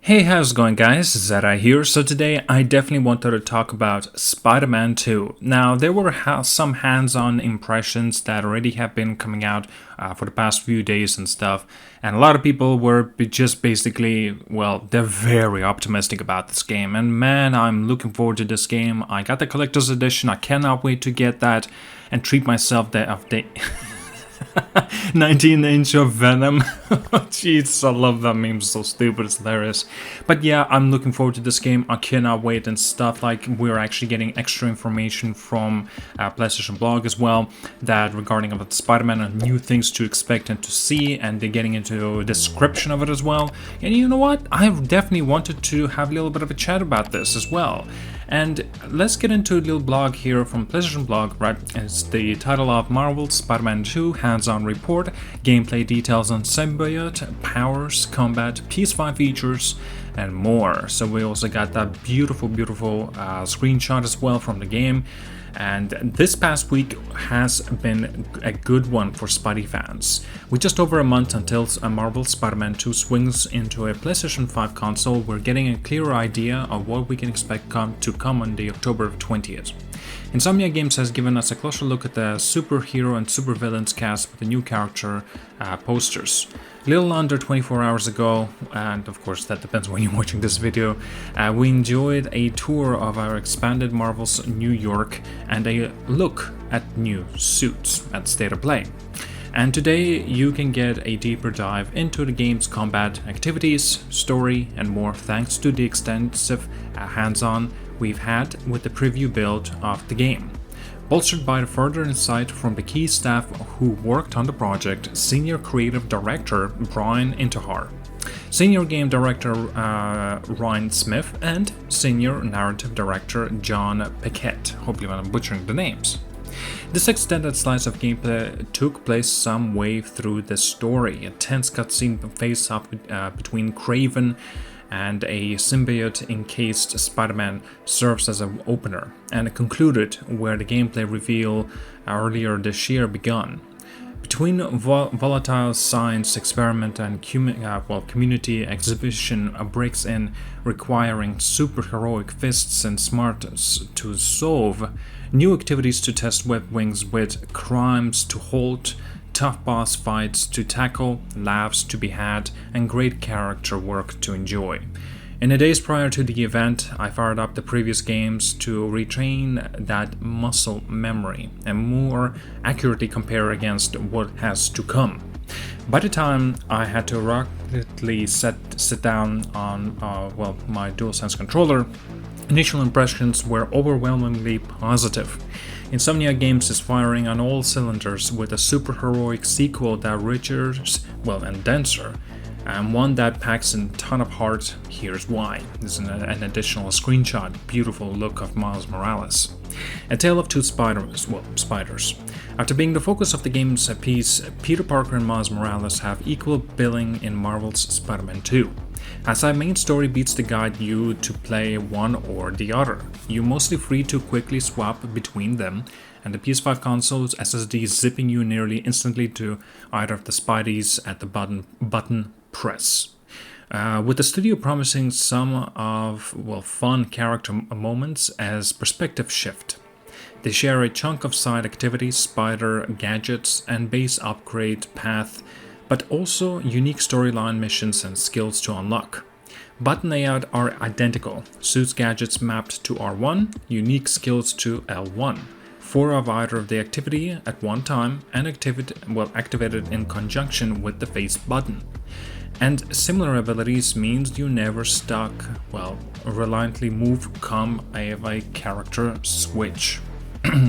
Hey, how's it going, guys? ZedEye here. So today I definitely wanted to talk about Spider-Man 2. Now, there were some hands-on impressions that already have been coming out for the past few days and stuff, and a lot of people were just basically, well, they're very optimistic about this game, and man, I'm looking forward to this game. I got the collector's edition. I cannot wait to get that and treat myself of the 19-inch of Venom. Jeez, I love that meme, so stupid, it's hilarious. But yeah, I'm looking forward to this game. I cannot wait and stuff. Like, we're actually getting extra information from PlayStation Blog as well, that regarding about Spider-Man and new things to expect and to see, and they're getting into a description of it as well. And you know what? I definitely wanted to have a little bit of a chat about this as well. And let's get into a little blog here from PlayStation Blog, right? It's the title of Marvel's Spider-Man 2 Hands-On Report, Gameplay Details on Symbiote, Powers, Combat, PS5 Features, and more. So we also got that beautiful screenshot as well from the game. And this past week has been a good one for Spidey fans. With just over a month until Marvel's Spider-Man 2 swings into a PlayStation 5 console, we're getting a clearer idea of what we can expect to come on the October 20th. Insomniac Games has given us a closer look at the superhero and supervillains cast with the new character posters. A little under 24 hours ago, and of course that depends when you're watching this video, we enjoyed a tour of our expanded Marvel's New York and a look at new suits at State of Play. And today you can get a deeper dive into the game's combat activities, story, and more thanks to the extensive hands-on we've had with the preview build of the game. Bolstered by the further insight from the key staff who worked on the project, Senior Creative Director Brian Intihar, Senior Game Director Ryan Smith, and Senior Narrative Director John Piquet. Hopefully I'm butchering the names. This extended slice of gameplay took place some way through the story. A tense cutscene face-off between Kraven and a symbiote-encased Spider-Man serves as an opener, and it concluded where the gameplay reveal earlier this year begun. Between volatile science experiment and community exhibition breaks in requiring superheroic fists and smarts to solve, new activities to test web wings with, crimes to halt, tough boss fights to tackle, laughs to be had, and great character work to enjoy. In the days prior to the event, I fired up the previous games to retrain that muscle memory and more accurately compare against what has to come. By the time I had to rapidly sit down on my DualSense controller, initial impressions were overwhelmingly positive. Insomniac Games is firing on all cylinders with a superheroic sequel that richer, and denser, and one that packs a ton of heart. Here's why. This is an additional screenshot, beautiful look of Miles Morales. A tale of two spiders. After being the focus of the game's piece, Peter Parker and Miles Morales have equal billing in Marvel's Spider-Man 2. As our main story beats to guide you to play one or the other, you're mostly free to quickly swap between them, and the PS5 console's SSD zipping you nearly instantly to either of the Spideys at the button press. With the studio promising some of, fun character moments as perspective shift. They share a chunk of side activities, spider gadgets, and base upgrade path, but also unique storyline missions and skills to unlock. Button layout are identical, suits gadgets mapped to R1, unique skills to L1. 4 of either of the activity at one time and activated in conjunction with the face button. And similar abilities means you never stuck, reliantly move come a character switch.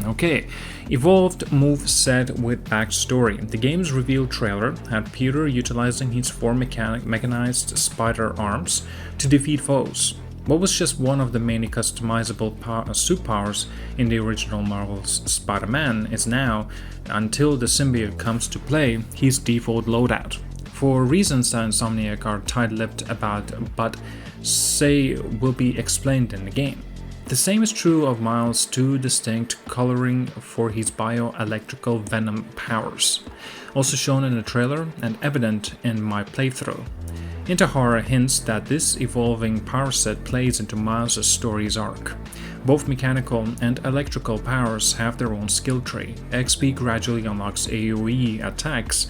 Okay, evolved move set with backstory. The game's reveal trailer had Peter utilizing his 4 mechanized spider arms to defeat foes. What was just one of the many customizable suit powers in the original Marvel's Spider-Man is now, until the symbiote comes to play, his default loadout. For reasons that Insomniac are tight-lipped about but say will be explained in the game. The same is true of Miles' 2 distinct coloring for his bioelectrical venom powers, also shown in the trailer and evident in my playthrough. Intihar hints that this evolving power set plays into Miles' story's arc. Both mechanical and electrical powers have their own skill tree. XP gradually unlocks AoE attacks,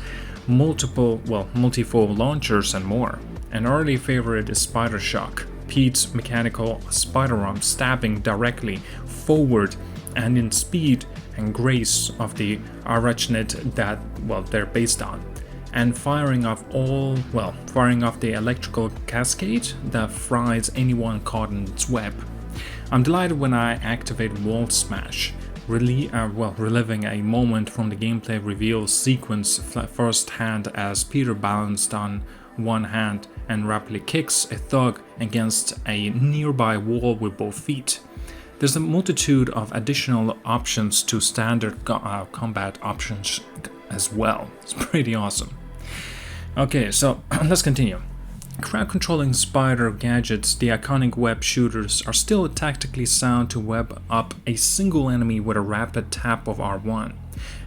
multi-fold launchers, and more. An early favorite is Spider Shock, Pete's mechanical spider arm stabbing directly forward and in speed and grace of the arachnid that, they're based on, and firing off the electrical cascade that fries anyone caught in its web. I'm delighted when I activate Wall Smash, reliving a moment from the gameplay reveal sequence firsthand as Peter balanced on one hand and rapidly kicks a thug against a nearby wall with both feet. There's a multitude of additional options to standard combat options as well. It's pretty awesome. Okay, so let's continue. Crowd-controlling spider gadgets, the iconic web shooters, are still tactically sound to web up a single enemy with a rapid tap of R1.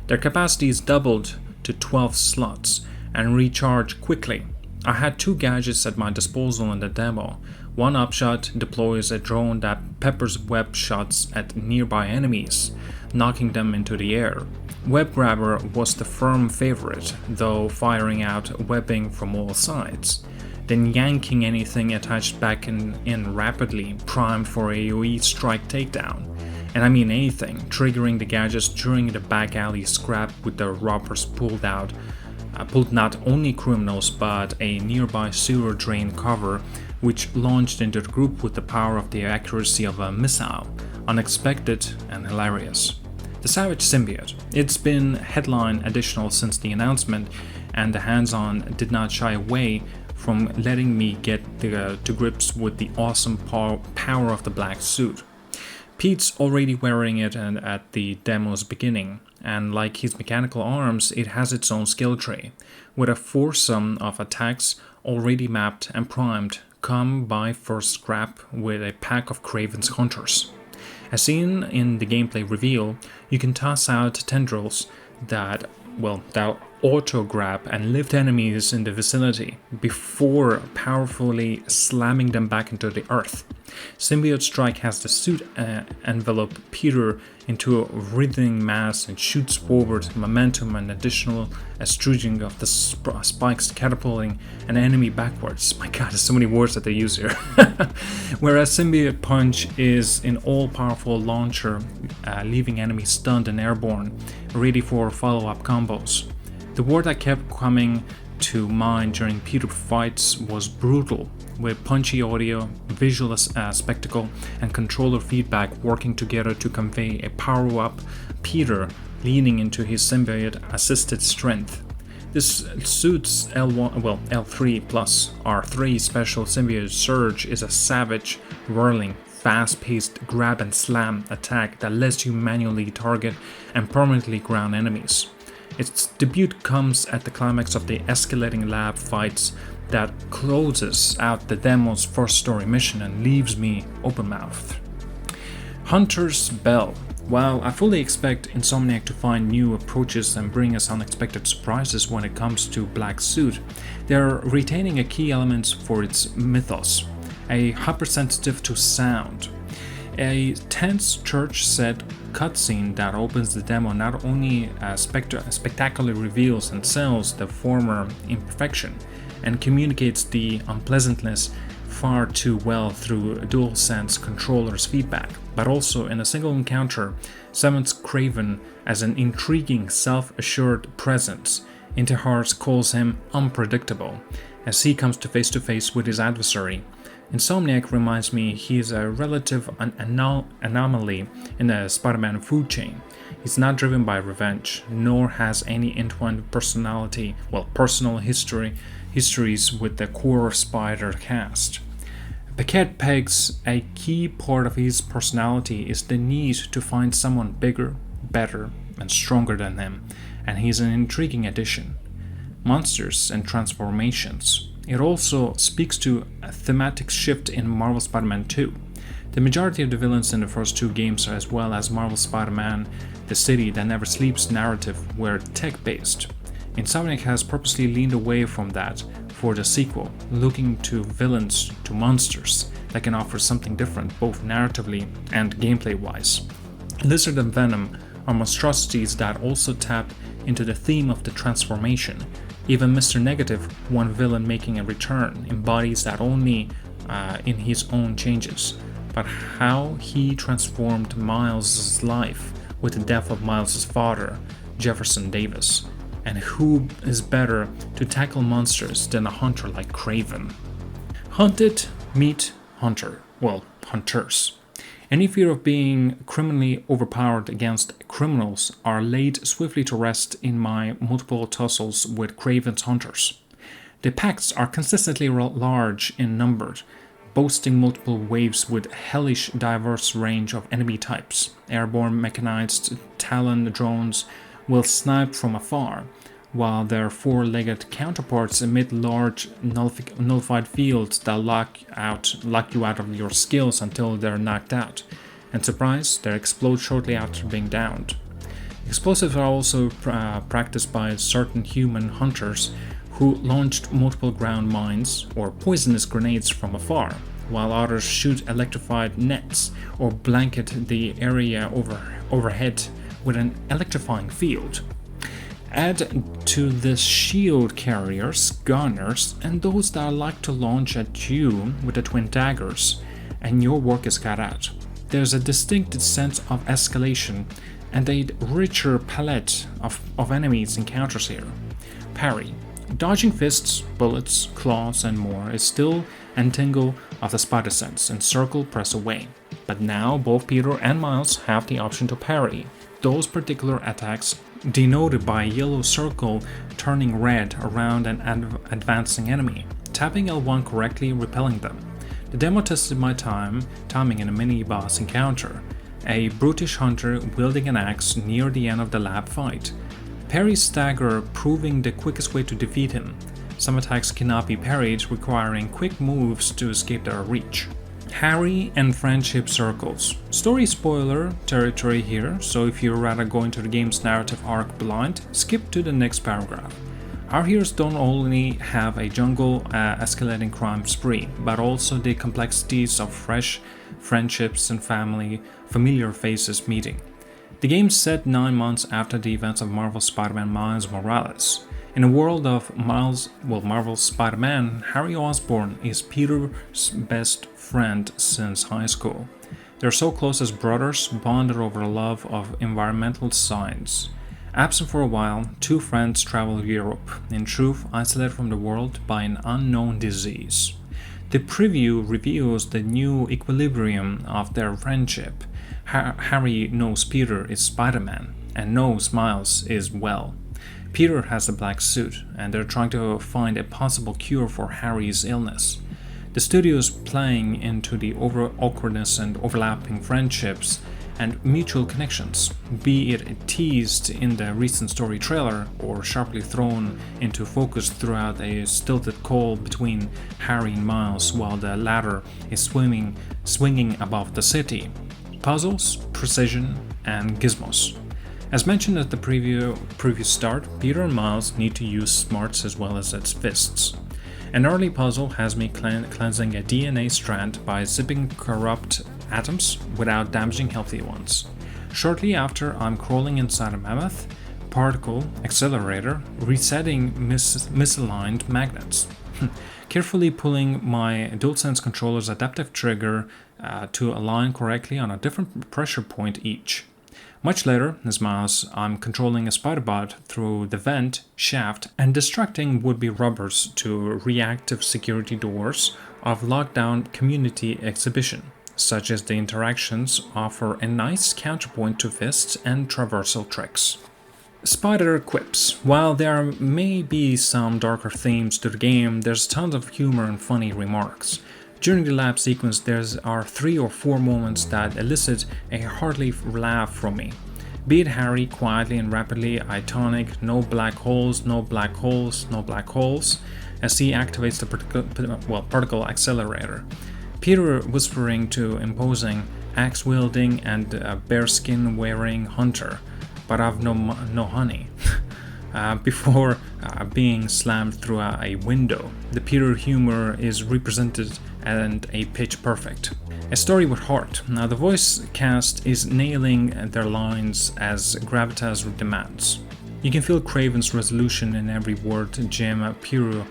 Their capacity is doubled to 12 slots and recharge quickly. I had 2 gadgets at my disposal in the demo. One upshot deploys a drone that peppers web shots at nearby enemies, knocking them into the air. Web Grabber was the firm favorite, though firing out webbing from all sides, then yanking anything attached back in rapidly, primed for AoE strike takedown. And I mean anything, triggering the gadgets during the back alley scrap with the robbers pulled not only criminals but a nearby sewer drain cover, which launched into the group with the power of the accuracy of a missile, unexpected and hilarious. The Savage Symbiote. It's been headline additional since the announcement, and the hands-on did not shy away from letting me get to grips with the awesome power of the black suit. Pete's already wearing it at the demo's beginning, and like his mechanical arms, it has its own skill tree, with a foursome of attacks already mapped and primed, come by first scrap with a pack of Kraven's hunters. As seen in the gameplay reveal, you can toss out tendrils that auto-grab and lift enemies in the vicinity before powerfully slamming them back into the earth. Symbiote Strike has the suit envelope Peter into a writhing mass and shoots forward momentum and additional estruging of the spikes catapulting an enemy backwards. My god, there's so many words that they use here. Whereas Symbiote Punch is an all-powerful launcher, leaving enemies stunned and airborne, ready for follow-up combos. The word that kept coming to mind during Peter fights was brutal, with punchy audio, visual spectacle, and controller feedback working together to convey a power-up Peter leaning into his symbiote-assisted strength. This suit's L3 plus R3 special symbiote surge is a savage, whirling, fast-paced grab and slam attack that lets you manually target and permanently ground enemies. Its debut comes at the climax of the escalating lab fights that closes out the demo's first story mission and leaves me open-mouthed. Hunter's Bell. While I fully expect Insomniac to find new approaches and bring us unexpected surprises when it comes to Black Suit, they're retaining a key element for its mythos, a hypersensitive to sound. A tense church set cutscene that opens the demo not only spectacularly reveals and sells the former imperfection and communicates the unpleasantness far too well through DualSense controller's feedback, but also in a single encounter summons Kraven as an intriguing, self-assured presence. Intihar calls him unpredictable as he comes to face with his adversary. Insomniac reminds me he is a relative anomaly in the Spider-Man food chain. He's not driven by revenge, nor has any entwined personal histories with the core Spider cast. Paquette pegs a key part of his personality is the need to find someone bigger, better, and stronger than him, and he's an intriguing addition. Monsters and transformations. It also speaks to a thematic shift in Marvel Spider-Man 2. The majority of the villains in the first 2 games, as well as Marvel Spider-Man, the City That Never Sleeps narrative, were tech-based. Insomniac has purposely leaned away from that, for the sequel, looking to villains to monsters that can offer something different both narratively and gameplay-wise. Lizard and Venom are monstrosities that also tap into the theme of the transformation. Even Mr. Negative, one villain making a return, embodies that only in his own changes. But how he transformed Miles' life with the death of Miles' father, Jefferson Davis. And who is better to tackle monsters than a hunter like Kraven? Hunted meet hunter. Well, hunters. Any fear of being criminally overpowered against criminals are laid swiftly to rest in my multiple tussles with Kraven's hunters. The packs are consistently large in number, boasting multiple waves with hellish diverse range of enemy types. Airborne mechanized Talon drones will snipe from afar, while their four-legged counterparts emit large nullified fields that lock you out of your skills until they're knocked out, and surprise, they explode shortly after being downed. Explosives are also practiced by certain human hunters who launched multiple ground mines or poisonous grenades from afar, while others shoot electrified nets or blanket the area overhead with an electrifying field. Add to this shield carriers, gunners, and those that like to launch at you with the twin daggers, and your work is cut out. There's a distinct sense of escalation and a richer palette of enemies encounters here. Parry. Dodging fists, bullets, claws, and more is still an tingle of the spider sense, and circle press away. But now both Peter and Miles have the option to parry those particular attacks, denoted by a yellow circle turning red around an advancing enemy, tapping L1 correctly, repelling them. The demo tested my timing in a mini-boss encounter, a brutish hunter wielding an axe near the end of the lab fight. Parry stagger proving the quickest way to defeat him. Some attacks cannot be parried, requiring quick moves to escape their reach. Harry and friendship circles. Story spoiler territory here, so if you'd rather go into the game's narrative arc blind, skip to the next paragraph. Our heroes don't only have a jungle escalating crime spree, but also the complexities of fresh friendships and familiar faces meeting. The game is set 9 months after the events of Marvel's Spider-Man Miles Morales. In a world of Marvel's Spider-Man, Harry Osborn is Peter's best friend since high school. They're so close as brothers, bonded over a love of environmental science. Absent for a while, two friends travel Europe, in truth isolated from the world by an unknown disease. The preview reveals the new equilibrium of their friendship. Harry knows Peter is Spider-Man, and knows Miles is well. Peter has the black suit, and they're trying to find a possible cure for Harry's illness. The studio is playing into the awkwardness and overlapping friendships and mutual connections, be it teased in the recent story trailer or sharply thrown into focus throughout a stilted call between Harry and Miles while the latter is swinging above the city. Puzzles, precision, and gizmos. As mentioned at the previous start, Peter and Miles need to use smarts as well as its fists. An early puzzle has me cleansing a DNA strand by zipping corrupt atoms without damaging healthy ones. Shortly after, I'm crawling inside a mammoth particle accelerator, resetting misaligned magnets. Carefully pulling my DualSense controller's adaptive trigger to align correctly on a different pressure point each. Much later, as Miles, I'm controlling a spider-bot through the vent shaft and distracting would-be robbers to reactive security doors of lockdown community exhibition, such as the interactions offer a nice counterpoint to fists and traversal tricks. Spider quips. While there may be some darker themes to the game, there's tons of humor and funny remarks. During the lab sequence, there are 3 or 4 moments that elicit a hearty laugh from me. Be it Harry quietly and rapidly iconic, no black holes, no black holes, no black holes, as he activates the particle accelerator. Peter whispering to imposing, axe-wielding and bearskin-wearing hunter, but I've no honey. before being slammed through a window. The pure humor is represented and a pitch perfect. A story with heart. Now the voice cast is nailing their lines as gravitas demands. You can feel Craven's resolution in every word Jim Pirro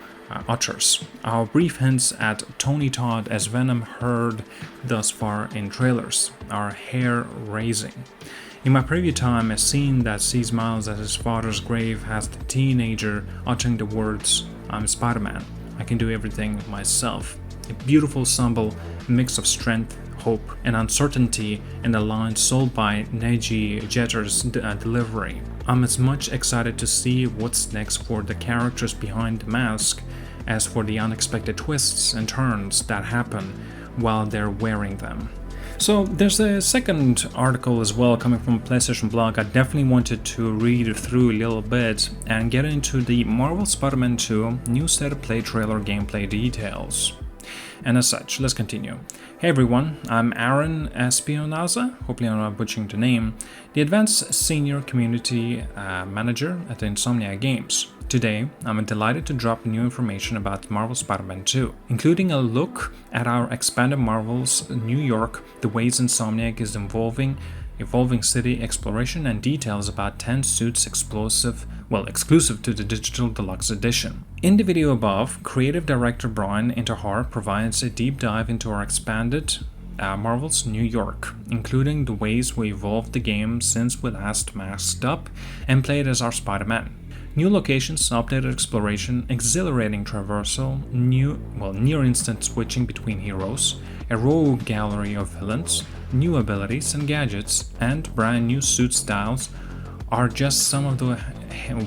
utters. Our brief hints at Tony Todd as Venom heard thus far in trailers are hair-raising. In my preview time, a scene that sees Miles at his father's grave has the teenager uttering the words, "I'm Spider-Man, I can do everything myself." A beautiful ensemble mix of strength, hope, and uncertainty in the lines sold by Neji Jetter's delivery. I'm as much excited to see what's next for the characters behind the mask as for the unexpected twists and turns that happen while they're wearing them. So there's a second article as well coming from PlayStation Blog. I definitely wanted to read through a little bit and get into the Marvel Spider-Man 2 new state of play trailer gameplay details. And as such, let's continue. Hey everyone, I'm Aaron Espinoza, hopefully I'm not butchering the name, the Advanced Senior Community Manager at Insomniac Games. Today, I'm delighted to drop new information about Marvel Spider-Man 2, including a look at our expanded Marvel's New York, the ways Insomniac is evolving city exploration, and details about 10 suits exclusive to the Digital Deluxe Edition. In the video above, creative director Brian Interhar provides a deep dive into our expanded Marvel's New York, including the ways we evolved the game since we last masked up and played as our Spider-Man. New locations, updated exploration, exhilarating traversal, near-instant switching between heroes, a rogue gallery of villains, new abilities and gadgets, and brand new suit styles are just some of the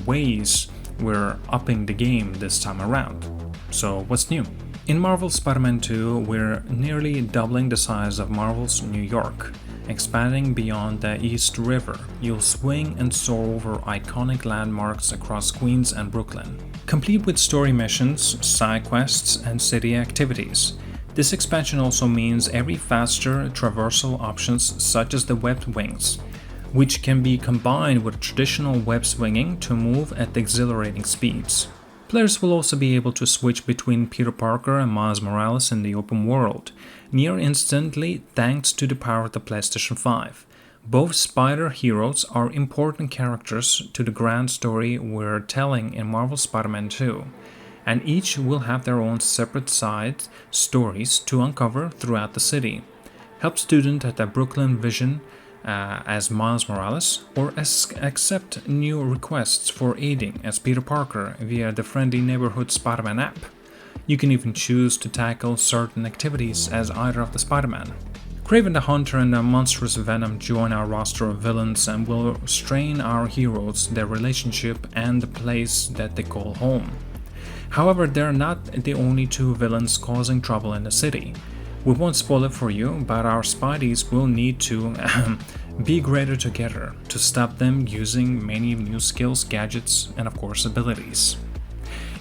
ways we're upping the game this time around. So what's new? In Marvel Spider-Man 2, we're nearly doubling the size of Marvel's New York. Expanding beyond the East River, you'll swing and soar over iconic landmarks across Queens and Brooklyn, complete with story missions, side quests, and city activities. This expansion also means every faster traversal options such as the webbed wings, which can be combined with traditional web swinging to move at exhilarating speeds. Players will also be able to switch between Peter Parker and Miles Morales in the open world, near instantly thanks to the power of the PlayStation 5. Both Spider heroes are important characters to the grand story we're telling in Marvel Spider-Man 2, and each will have their own separate side stories to uncover throughout the city. Help student at the Brooklyn Vision as Miles Morales, or accept new requests for aiding as Peter Parker via the friendly neighborhood Spider-Man app. You can even choose to tackle certain activities as either of the Spider-Man. Kraven the Hunter and the monstrous Venom join our roster of villains and will strain our heroes, their relationship, and the place that they call home. However, they're not the only two villains causing trouble in the city. We won't spoil it for you, but our Spideys will need to be greater together to stop them using many new skills, gadgets, and of course abilities.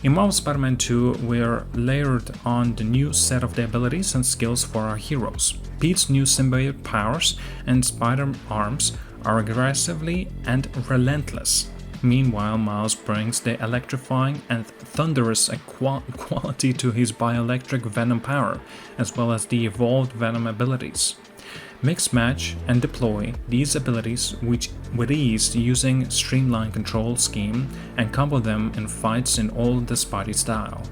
In Marvel Spider-Man 2, we're layered on the new set of the abilities and skills for our heroes. Pete's new symbiote powers and spider arms are aggressively and relentless. Meanwhile, Miles brings the electrifying and thunderous quality to his bioelectric Venom power, as well as the evolved Venom abilities. Mix, match, and deploy these abilities with ease using streamlined control scheme and combo them in fights in all the Spidey style.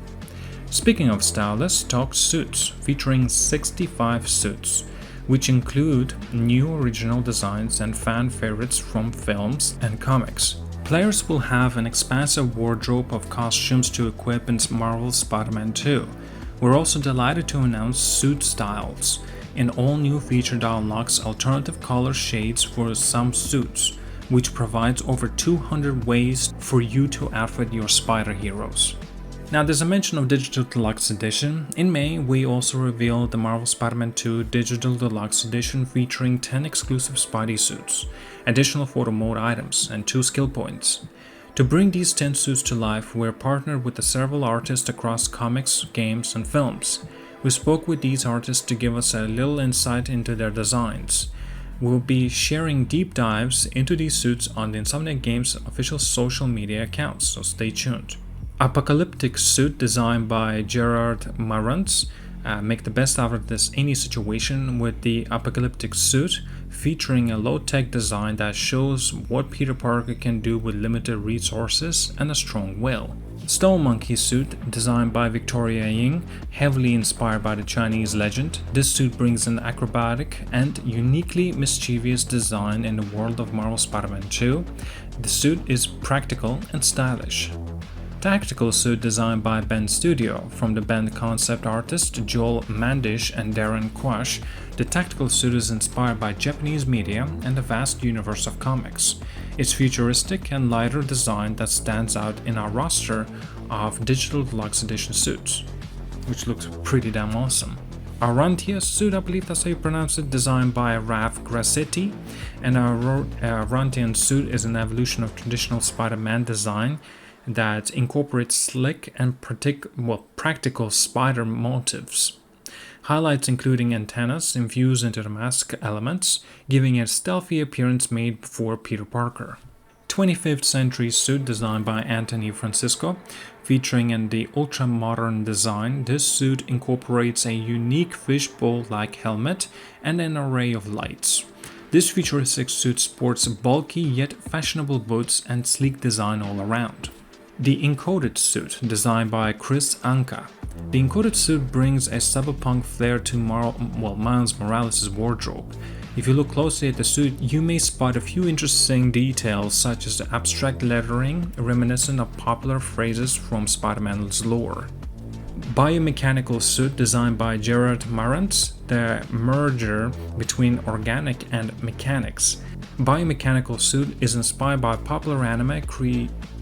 Speaking of style, let's talk suits, featuring 65 suits, which include new original designs and fan favorites from films and comics. Players will have an expansive wardrobe of costumes to equip in Marvel's Spider-Man 2. We're also delighted to announce suit styles. In all new feature unlocks alternative color shades for some suits, which provides over 200 ways for you to outfit your spider heroes. Now, there's a mention of Digital Deluxe Edition. In May, we also revealed the Marvel Spider-Man 2 Digital Deluxe Edition featuring 10 exclusive Spidey suits, additional photo mode items, and 2 skill points. To bring these 10 suits to life, we're partnered with several artists across comics, games, and films. We spoke with these artists to give us a little insight into their designs. We'll be sharing deep dives into these suits on the Insomniac Games official social media accounts, so stay tuned. Apocalyptic Suit, designed by Gerard Marantz. Make the best out of any situation with the Apocalyptic Suit, featuring a low-tech design that shows what Peter Parker can do with limited resources and a strong will. Stone Monkey Suit, designed by Victoria Ying, heavily inspired by the Chinese legend. This suit brings an acrobatic and uniquely mischievous design in the world of Marvel Spider-Man 2. The suit is practical and stylish. Tactical Suit, designed by Ben Studio. From the band concept artists Joel Mandish and Darren Quash, the tactical suit is inspired by Japanese media and the vast universe of comics. It's futuristic and lighter design that stands out in our roster of digital deluxe edition suits, which looks pretty damn awesome. Arantia Suit, I believe that's how you pronounce it, designed by Raf Grassetti, and our Arantian Suit is an evolution of traditional Spider-Man design that incorporates slick and practical spider motifs. Highlights including antennas infused into the mask elements, giving a stealthy appearance made for Peter Parker. 25th Century Suit, designed by Anthony Francisco. Featuring in the ultra-modern design, this suit incorporates a unique fishbowl-like helmet and an array of lights. This futuristic suit sports bulky yet fashionable boots and sleek design all around. The Encoded Suit, designed by Chris Anka. The Encoded Suit brings a cyberpunk flair to Miles Morales' wardrobe. If you look closely at the suit, you may spot a few interesting details such as the abstract lettering reminiscent of popular phrases from Spider-Man's lore. Biomechanical Suit, designed by Gerard Marantz, the merger between organic and mechanics. Biomechanical Suit is inspired by popular anime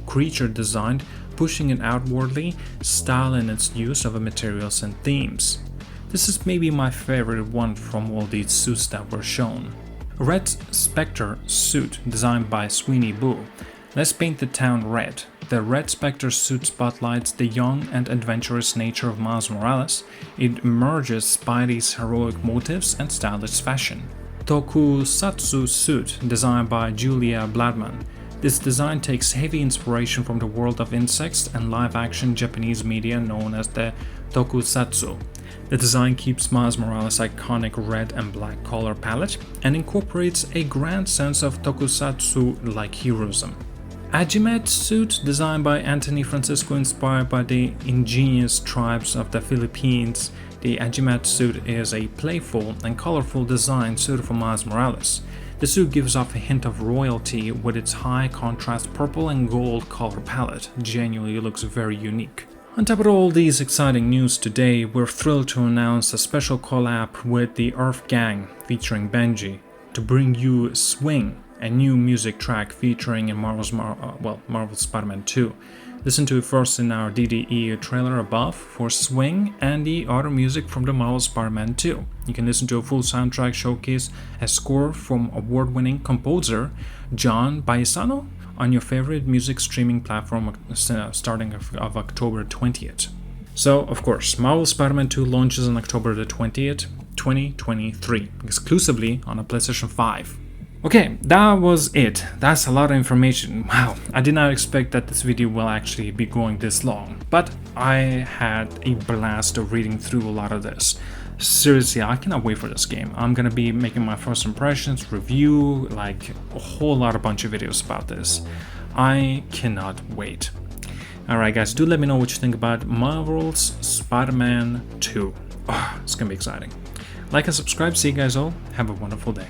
creature design, pushing an outwardly style in its use of materials and themes. This is maybe my favorite one from all these suits that were shown. Red Specter Suit, designed by Sweeney Boo. Let's paint the town red. The Red Specter Suit spotlights the young and adventurous nature of Miles Morales. It merges Spidey's heroic motives and stylish fashion. Tokusatsu Suit, designed by Julia Bladman. This design takes heavy inspiration from the world of insects and live-action Japanese media known as the Tokusatsu. The design keeps Miles Morales' iconic red and black color palette and incorporates a grand sense of Tokusatsu-like heroism. Ajimet Suit, designed by Anthony Francisco, inspired by the indigenous tribes of the Philippines. The Ajimet Suit is a playful and colorful design suited for Miles Morales. The suit gives off a hint of royalty with its high contrast purple and gold color palette. Genuinely looks very unique. On top of all these exciting news today, we're thrilled to announce a special collab with the Earth Gang featuring Benji to bring you Swing, a new music track featuring in Marvel Spider-Man 2. Listen to it first in our ZDEyE trailer above for Swing and the other music from the Marvel Spider-Man 2. You can listen to a full soundtrack showcase, a score from award-winning composer John Baisano on your favorite music streaming platform starting of October 20th. So, of course, Marvel Spider-Man 2 launches on October the 20th, 2023, exclusively on a PlayStation 5. Okay, that was it. That's a lot of information. Wow, I did not expect that this video will actually be going this long, but I had a blast of reading through a lot of this. Seriously, I cannot wait for this game. I'm gonna be making my first impressions, review, like a whole bunch of videos about this. I cannot wait. Alright guys, do let me know what you think about Marvel's Spider-Man 2. Oh, it's gonna be exciting. Like and subscribe. See you guys all. Have a wonderful day.